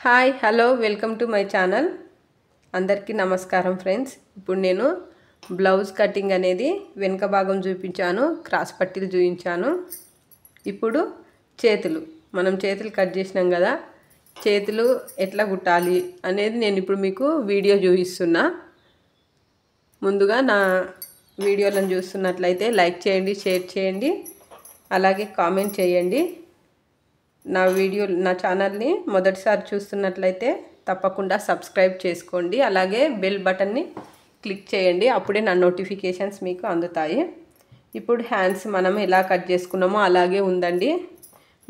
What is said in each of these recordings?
Hi hello welcome to my channel. అందరికీ నమస్కారం friends. ఇప్పుడు నేను బ్లౌజ్ కటింగ్ అనేది వెనుక భాగం చూపించాను, క్రాస్ పట్టీలు చూపించాను. ఇప్పుడు మనం చేతులు కట్ చేసినాం కదా, చేతులు ఎట్లా కుట్టాలి అనేది నేను ఇప్పుడు మీకు వీడియో చూపిస్తున్నా. ముందుగా నా వీడియోలను చూస్తున్నట్లయితే లైక్ చేయండి, షేర్ చేయండి, అలాగే కామెంట్ చేయండి. నా ఛానల్ని మొదటిసారి చూస్తున్నట్లయితే తప్పకుండా సబ్స్క్రైబ్ చేసుకోండి, అలాగే బెల్ బటన్ని క్లిక్ చేయండి. అప్పుడే నా నోటిఫికేషన్స్ మీకు అందుతాయి. ఇప్పుడు హ్యాండ్స్ మనం ఎలా కట్ చేసుకున్నామో అలాగే ఉందండి.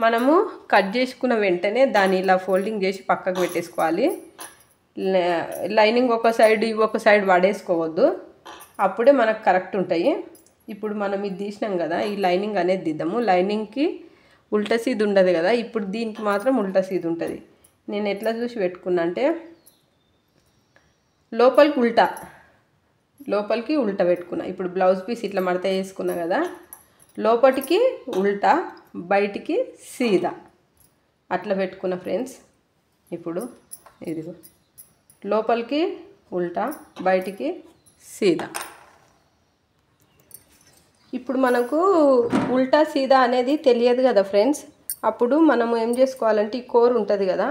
మనము కట్ చేసుకున్న వెంటనే దాన్ని ఇలా ఫోల్డింగ్ చేసి పక్కకు పెట్టేసుకోవాలి. లైనింగ్ ఒక సైడ్ వాడేసుకోవద్దు, అప్పుడే మనకు కరెక్ట్ ఉంటాయి. ఇప్పుడు మనం ఇది తీసినాం కదా, ఈ లైనింగ్ అనేది తీద్దాము. లైనింగ్కి ఉల్టా సీద్ ఉండదు కదా, ఇప్పుడు దీనికి మాత్రం ఉల్టా సీద్ ఉంటుంది. నేను ఎట్లా చూసి పెట్టుకున్నా అంటే లోపలికి ఉల్టా పెట్టుకున్నా. ఇప్పుడు బ్లౌజ్ పీస్ ఇట్లా మడత వేసుకున్నా కదా, లోపలికి ఉల్టా బయటికి సీదా అట్లా పెట్టుకున్నా ఫ్రెండ్స్. ఇప్పుడు ఇదిగో లోపలికి ఉల్టా బయటికి సీదా. ఇప్పుడు మనకు ఉల్టా సీదా అనేది తెలియదు కదా ఫ్రెండ్స్. అప్పుడు మనము ఏం చేసుకోవాలంటే ఈ కోర్ ఉంటుంది కదా,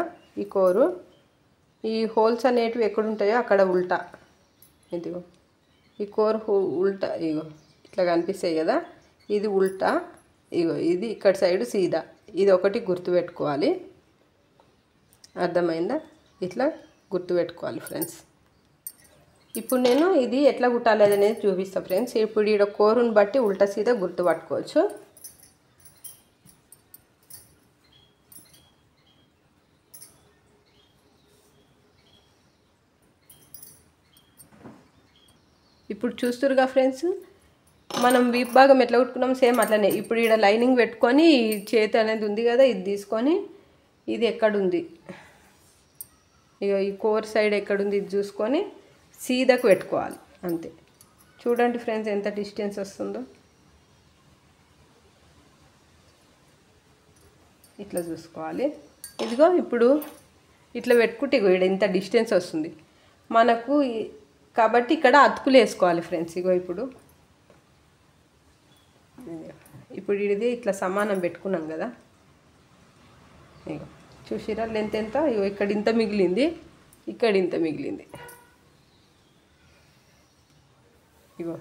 ఈ హోల్స్ అనేటివి ఎక్కడ ఉంటాయో అక్కడ ఉల్టా, ఇదిగో ఈ కోర్ ఉల్టా, ఇగో ఇట్లా కనిపిస్తాయి కదా, ఇది ఉల్టా, ఇగో ఇది ఇక్కడ సైడు సీదా. ఇది ఒకటి గుర్తుపెట్టుకోవాలి, అర్థమైందా? ఇట్లా గుర్తుపెట్టుకోవాలి ఫ్రెండ్స్. ఇప్పుడు నేను ఇది ఎట్లా కుట్టాలి అనేది చూపిస్తాను ఫ్రెండ్స్. ఇప్పుడు ఈడ కోరుని బట్టి ఉల్టా సీదా గుర్తుపట్టుకోవచ్చు. ఇప్పుడు చూస్తురుగా ఫ్రెండ్స్, మనం వీప్ భాగం ఎట్లా కుట్టుకున్నాం సేమ్ అట్లనే. ఇప్పుడు ఈడ లైనింగ్ పెట్టుకొని చేతి అనేది ఉంది కదా, ఇది తీసుకొని ఇది ఎక్కడుంది, ఇక ఈ కోర్ సైడ్ ఎక్కడుంది ఇది చూసుకొని సీదాకు పెట్టుకోవాలి అంతే. చూడండి ఫ్రెండ్స్ ఎంత డిస్టెన్స్ వస్తుందో. ఇట్లా చూసుకోవాలి. ఇదిగో ఇప్పుడు ఇట్లా పెట్టుకుంటే ఇగో ఇక్కడ ఇంత డిస్టెన్స్ వస్తుంది మనకు. కాబట్టి ఇక్కడ అతుకులు వేసుకోవాలి ఫ్రెండ్స్. ఇగో ఇప్పుడు ఇది ఇట్లా సమానం పెట్టుకున్నాం కదా, ఇగో చూసిరా లెంత్ ఎంత, ఇగో ఇక్కడ ఇంత మిగిలింది, ఇక్కడ ఇంత మిగిలింది, ఇగో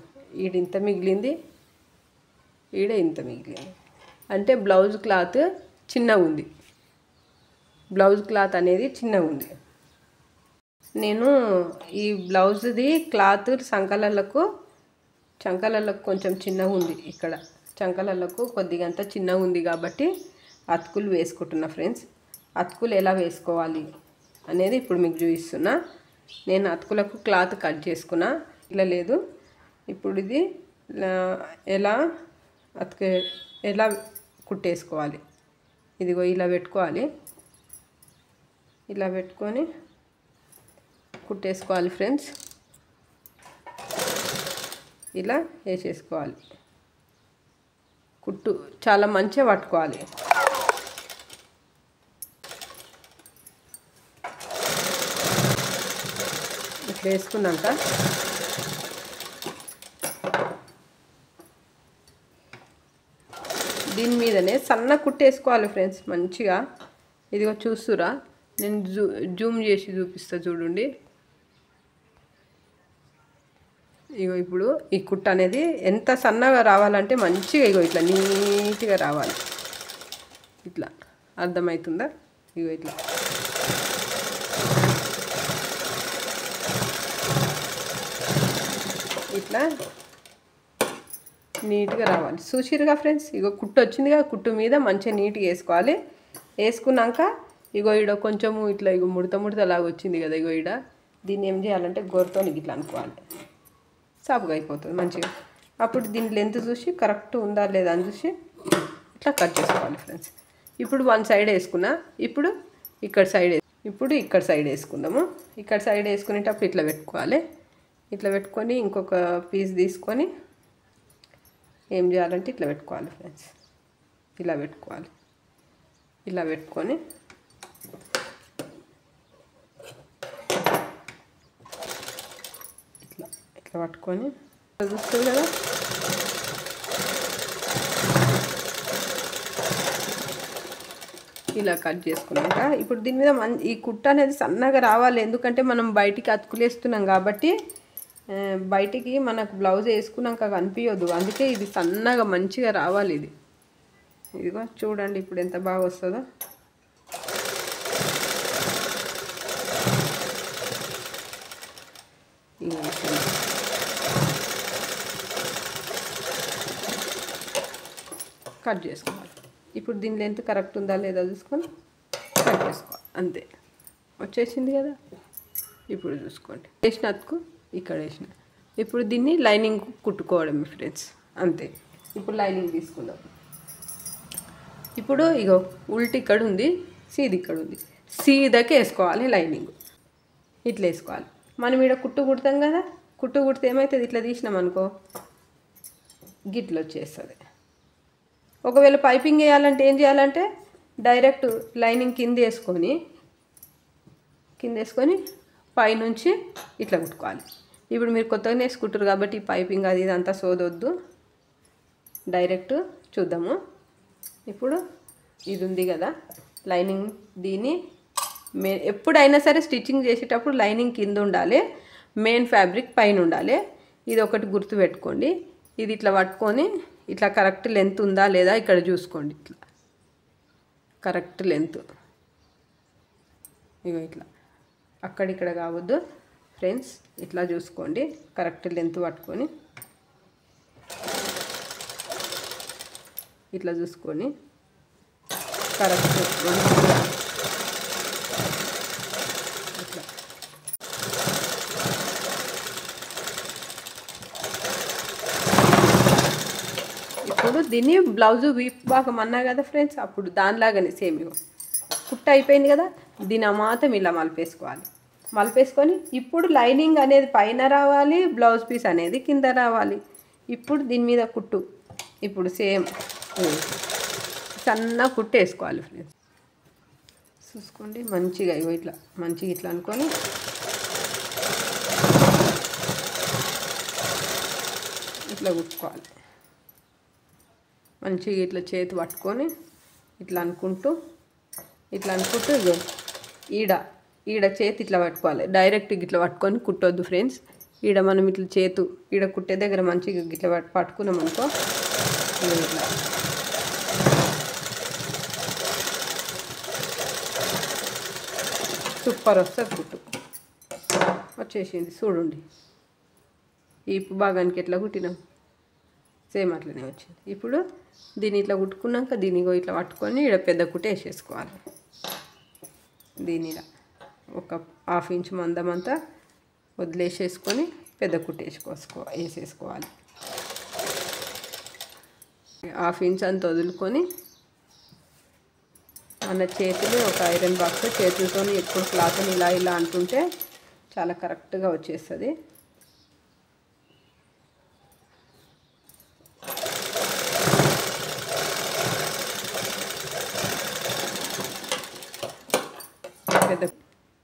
ఈడ ఇంత మిగిలింది, ఈడ ఇంత మిగిలింది. అంటే బ్లౌజ్ క్లాత్ చిన్నగా ఉంది, బ్లౌజ్ క్లాత్ అనేది చిన్నగా ఉంది. నేను ఈ బ్లౌజ్ది క్లాత్ చంకలకు కొంచెం చిన్నగా ఉంది, ఇక్కడ చంకలకు కొద్దిగా అంత చిన్నగా ఉంది కాబట్టి అతుకులు వేసుకుంటున్నా ఫ్రెండ్స్. అతుకులు ఎలా వేసుకోవాలి అనేది ఇప్పుడు మీకు చూపిస్తున్నా. నేను అతుకులకు క్లాత్ కట్ చేసుకున్నా, ఇలా లేదు. ఇప్పుడు ఇది ఎలా కుట్టేసుకోవాలి, ఇదిగో ఇలా పెట్టుకోవాలి, ఇలా పెట్టుకొని కుట్టేసుకోవాలి ఫ్రెండ్స్. ఇలా వేసేసుకోవాలి. కుట్టు చాలా మంచిగా పట్టుకోవాలి. ఇట్లా వేసుకున్నాక దీని మీదనే సన్న కుట్టేసుకోవాలి ఫ్రెండ్స్ మంచిగా. ఇదిగో చూస్తురా, నేను జూమ్ చేసి చూపిస్తా చూడండి. ఇగో ఇప్పుడు ఈ కుట్ట అనేది ఎంత సన్నగా రావాలంటే మంచిగా ఇగో ఇట్లా నీట్గా రావాలి. ఇట్లా అర్థమవుతుందా? ఇగో ఇట్లా నీట్గా రావాలి. చూసిరుగా ఫ్రెండ్స్, ఇగో కుట్టు వచ్చిందిగా, కుట్టు మీద మంచిగా నీట్గా వేసుకోవాలి. వేసుకున్నాక ఇగో ఈడ కొంచెము ఇట్లా ఇగో ముడత లాగా వచ్చింది కదా, ఇగో ఈడ దీన్ని ఏం చేయాలంటే గోరుతో ఇట్లా అనుకోవాలి, సాపుగా అయిపోతుంది మంచిగా. అప్పుడు దీని లెంత్ చూసి కరెక్ట్ ఉందా లేదా అని చూసి ఇట్లా కట్ చేసుకోవాలి ఫ్రెండ్స్. ఇప్పుడు వన్ సైడ్ వేసుకున్నా, ఇప్పుడు ఇక్కడ సైడ్ వేసుకుందాము. ఇక్కడ సైడ్ వేసుకునేటప్పుడు ఇట్లా పెట్టుకోవాలి. ఇట్లా పెట్టుకొని ఇంకొక పీస్ తీసుకొని ఏం చేయాలంటే ఇట్లా పెట్టుకోవాలి ఫ్రెండ్స్. ఇలా పెట్టుకోవాలి, ఇలా పెట్టుకొని ఇట్లా పట్టుకొని చూస్తుంది కదా, ఇలా కట్ చేసుకున్నాక ఇప్పుడు దీని మీద ఈ కుట్ట అనేది సన్నగా రావాలి. ఎందుకంటే మనం బయటికి అతుకులేస్తున్నాం కాబట్టి బయటికి మనకు బ్లౌజ్ వేసుకున్నాక కనిపించదు. అందుకే ఇది సన్నగా మంచిగా రావాలి. ఇదిగో చూడండి ఇప్పుడు ఎంత బాగా వస్తుందో. కట్ చేసుకోవాలి. ఇప్పుడు దీని లెంత్ కరెక్ట్ ఉందా లేదా చూసుకొని కట్ చేసుకోవాలి. అంతే, వచ్చేసింది కదా. ఇప్పుడు చూసుకోండి, వేసిన అతుకు ఇక్కడ వేసిన. ఇప్పుడు దీన్ని లైనింగ్ కుట్టుకోవడమే ఫ్రెండ్స్, అంతే. ఇప్పుడు లైనింగ్ తీసుకుందాం. ఇప్పుడు ఇగో ఉల్టి ఇక్కడ ఉంది, సీది ఇక్కడ ఉంది. సీదకి వేసుకోవాలి లైనింగ్, ఇట్లా వేసుకోవాలి. మనం ఇక్కడ కుట్టు కుడతాం కదా, కుట్టు కుడితే ఏమవుతుంది, ఇట్లా తీసినాం అనుకో గిట్లు వచ్చేస్తుంది. ఒకవేళ పైపింగ్ వేయాలంటే ఏం చేయాలంటే డైరెక్ట్ లైనింగ్ కింద వేసుకొని పైనుంచి ఇట్లా కుట్టుకోవాలి. ఇప్పుడు మీరు కొత్తగా వేసుకుంటారు కాబట్టి పైపింగ్ అది ఇదంతా సోదొద్దు, డైరెక్ట్ చూద్దాము. ఇప్పుడు ఇది ఉంది కదా లైనింగ్, దీన్ని ఎప్పుడైనా సరే స్టిచ్చింగ్ చేసేటప్పుడు లైనింగ్ కింద ఉండాలి, మెయిన్ ఫ్యాబ్రిక్ పైన ఉండాలి. ఇది ఒకటి గుర్తుపెట్టుకోండి. ఇది ఇట్లా పట్టుకొని ఇట్లా కరెక్ట్ లెంత్ ఉందా లేదా ఇక్కడ చూసుకోండి. ఇట్లా కరెక్ట్ లెంత్, ఇగో ఇట్లా అక్కడిక్కడ కావద్దు ఫ్రెండ్స్, ఇట్లా చూసుకోండి. కరెక్ట్ లెంత్ పట్టుకొని ఇట్లా చూసుకొని కరెక్ట్ ఇట్లా. ఇప్పుడు దీన్ని బ్లౌజు వీప్ భాగం అన్నా కదా ఫ్రెండ్స్, అప్పుడు దానిలాగానే సేమ్ కుట్ట అయిపోయింది కదా, దీని మాత్రం ఇలా మలిపేసుకొని ఇప్పుడు లైనింగ్ అనేది పైన రావాలి, బ్లౌజ్ పీస్ అనేది కింద రావాలి. ఇప్పుడు దీని మీద కుట్టు ఇప్పుడు సేమ్ సన్న కుట్టు వేసుకోవాలి ఫ్రెండ్స్. చూసుకోండి మంచిగా ఇట్లా మంచిగా ఇట్లా అనుకొని ఇట్లా కుట్టుకోవాలి. మంచిగా ఇట్లా చేతి పట్టుకొని ఇట్లా అనుకుంటూ ఇగో ఈడ చేతి ఇట్లా పట్టుకోవాలి. డైరెక్ట్ ఇట్లా పట్టుకొని కుట్టొద్దు ఫ్రెండ్స్. ఈడ మనం ఇట్లా ఈడ కుట్టే దగ్గర మంచిగా ఇట్లా పట్టుకున్నాం అనుకో, ఇట్లా సూపర్ వస్తుంది కుట్టు. వచ్చేసింది చూడండి. ఈ భాగానికి ఎట్లా కుట్టినాం సేమ్ అట్లనే వచ్చింది. ఇప్పుడు దీన్ని ఇట్లా కుట్టుకున్నాక దీన్ని ఇట్లా పట్టుకొని ఇక్కడ పెద్ద కుట్టు వేసేసుకోవాలి. దీని ఒక 1/2 ఇంచ్ మందమంతా వదిలేసేసుకొని పెద్ద కుట్టు వేసేసుకోవాలి. 1/2 ఇంచ్ అంత వదులుకొని మన చేతులు ఒక ఐరన్ బాక్స్ చేతులతో ఎక్కువ క్లాత్ని ఇలా అంటుంటే చాలా కరెక్ట్గా వచ్చేస్తుంది.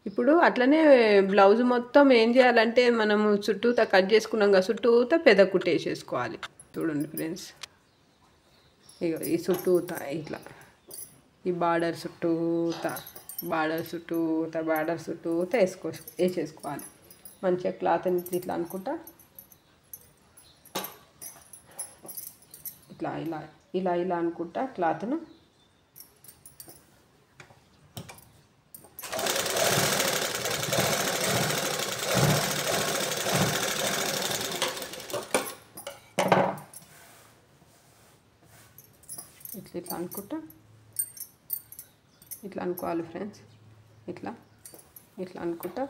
ఇప్పుడు అట్లనే బ్లౌజ్ మొత్తం ఏం చేయాలంటే మనము చుట్టూతా కట్ చేసుకున్నాం కదా, చుట్టూతా పెద్ద కుట్టు వేసేసుకోవాలి. చూడండి ఫ్రెండ్స్, ఇగో ఈ చుట్టూతా ఇట్లా ఈ బార్డర్ చుట్టూతా వేసేసుకోవాలి. మంచిగా క్లాత్ని ఇట్లా అనుకుంటా ఇలా అనుకుంటా క్లాత్ను ఇట్లా అనుకుంటా ఇట్లా అనుకోవాలి ఫ్రెండ్స్. ఇట్లా అనుకుంటా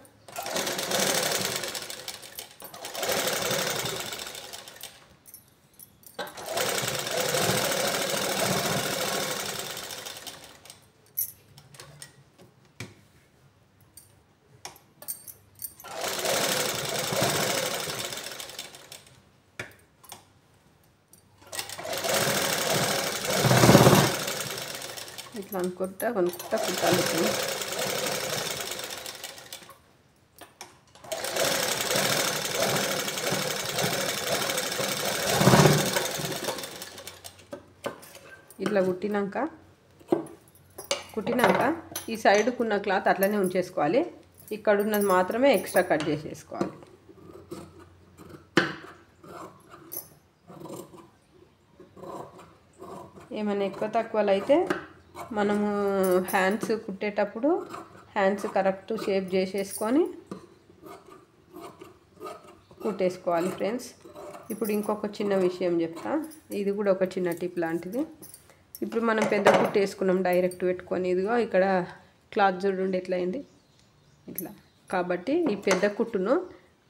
కుట్టాలి. ఇట్లా కుట్టినాక ఈ సైడ్కున్న క్లాత్ అట్లనే ఉంచేసుకోవాలి. ఇక్కడ ఉన్నది మాత్రమే ఎక్స్ట్రా కట్ చేసేసుకోవాలి. ఏమైనా ఎక్కువ తక్కువలు అయితే మనము హ్యాండ్స్ కుట్టేటప్పుడు హ్యాండ్స్ కరెక్ట్ షేప్ చేసేసుకొని కుట్టేసుకోవాలి ఫ్రెండ్స్. ఇప్పుడు ఇంకొక చిన్న విషయం చెప్తా. ఇది కూడా ఒక చిన్న టిప్ లాంటిది. ఇప్పుడు మనం పెద్ద కుట్టు వేసుకున్నాం డైరెక్ట్ పెట్టుకొని. ఇదిగో ఇక్కడ క్లాత్ చూడండి ఎట్లా అయింది, ఇట్లా. కాబట్టి ఈ పెద్ద కుట్టును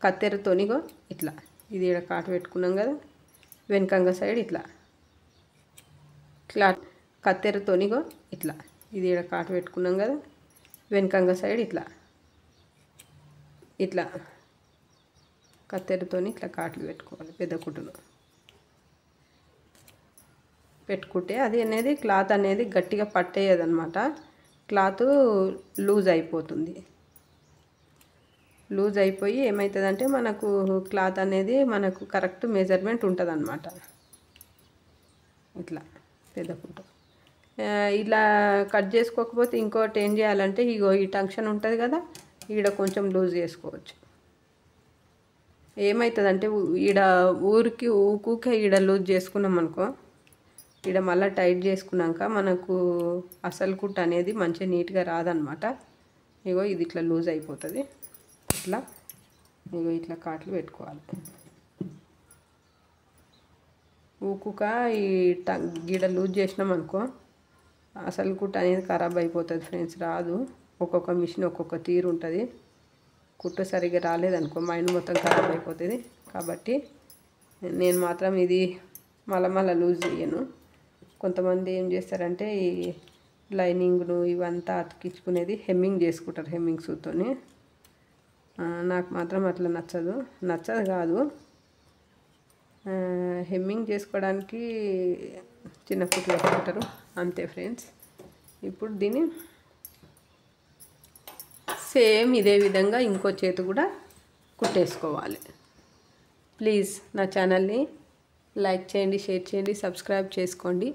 కత్తెరతోనిగో ఇట్లా, ఇది ఇక్కడ కాటు పెట్టుకున్నాం కదా, వెనకంగ సైడ్ ఇట్లా క్లాత్ కత్తెరతోనిగో ఇట్లా, ఇది ఇక్కడ కాటు పెట్టుకున్నాం కదా, వెనకంగ సైడ్ ఇట్లా ఇట్లా కత్తెరతోని ఇట్లా కాట్లు పెట్టుకోవాలి. పెద్ద కుట్టును పెట్టుకుంటే అది అనేది క్లాత్ అనేది గట్టిగా పట్టేయదన్నమాట. క్లాత్ లూజ్ అయిపోతుంది. లూజ్ అయిపోయి ఏమవుతుందంటే మనకు క్లాత్ అనేది మనకు కరెక్ట్ మెజర్మెంట్ ఉంటుంది అన్నమాట. ఇట్లా పెద్ద కుట్టు ఇలా కట్ చేసుకోకపోతే ఇంకోటి ఏం చేయాలంటే ఇగో ఈ టంక్షన్ ఉంటుంది కదా, ఈడ కొంచెం లూజ్ చేసుకోవచ్చు. ఏమవుతుందంటే ఈడ ఊరికే ఈడ లూజ్ చేసుకున్నాం అనుకో, ఈడ మళ్ళీ టైట్ చేసుకున్నాక మనకు అసలు కుట్టు అనేది మంచిగా నీట్గా రాదనమాట. ఇగో ఇది ఇట్లా లూజ్ అయిపోతుంది. ఇట్లా ఇగో ఇట్లా కాట్లు పెట్టుకోవాలి. ఊకుక ఈ గీడ లూజ్ చేసినాం అనుకో అసలు కుట్టు అనేది ఖరాబ్ అయిపోతుంది ఫ్రెండ్స్, రాదు. ఒక్కొక్క మిషన్ ఒక్కొక్క తీరు ఉంటుంది. కుట్టు సరిగ్గా రాలేదనుకో మైండ్ మొత్తం ఖరాబ్ అయిపోతుంది. కాబట్టి నేను మాత్రం ఇది మళ్ళా లూజ్ చేయను. కొంతమంది ఏం చేస్తారంటే ఈ లైనింగ్ను ఇవంతా అతికించుకునేది హెమ్మింగ్ చేసుకుంటారు, హెమ్మింగ్ సూతోని. నాకు మాత్రం అట్లా నచ్చదు కాదు, హెమ్మింగ్ చేసుకోవడానికి చిన్న కుట్లు వేసుకుంటారు అంతే ఫ్రెండ్స్. ఇప్పుడు దీన్ని సేమ్ ఇదే విధంగా ఇంకో చేతి కూడా కుట్టేసుకోవాలి. ప్లీజ్ నా ఛానల్ని లైక్ చేయండి, షేర్ చేయండి, సబ్స్క్రైబ్ చేసుకోండి.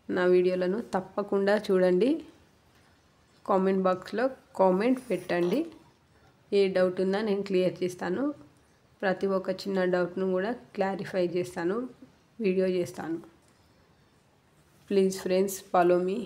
నా వీడియోలను తప్పకుండా చూడండి. కామెంట్ బాక్స్లో కామెంట్ పెట్టండి. ఏ డౌట్ ఉన్నా నేను క్లియర్ చేస్తాను. ప్రతి ఒక్క చిన్న డౌట్ను కూడా క్లారిఫై చేస్తాను, వీడియో చేస్తాను. Please friends follow me.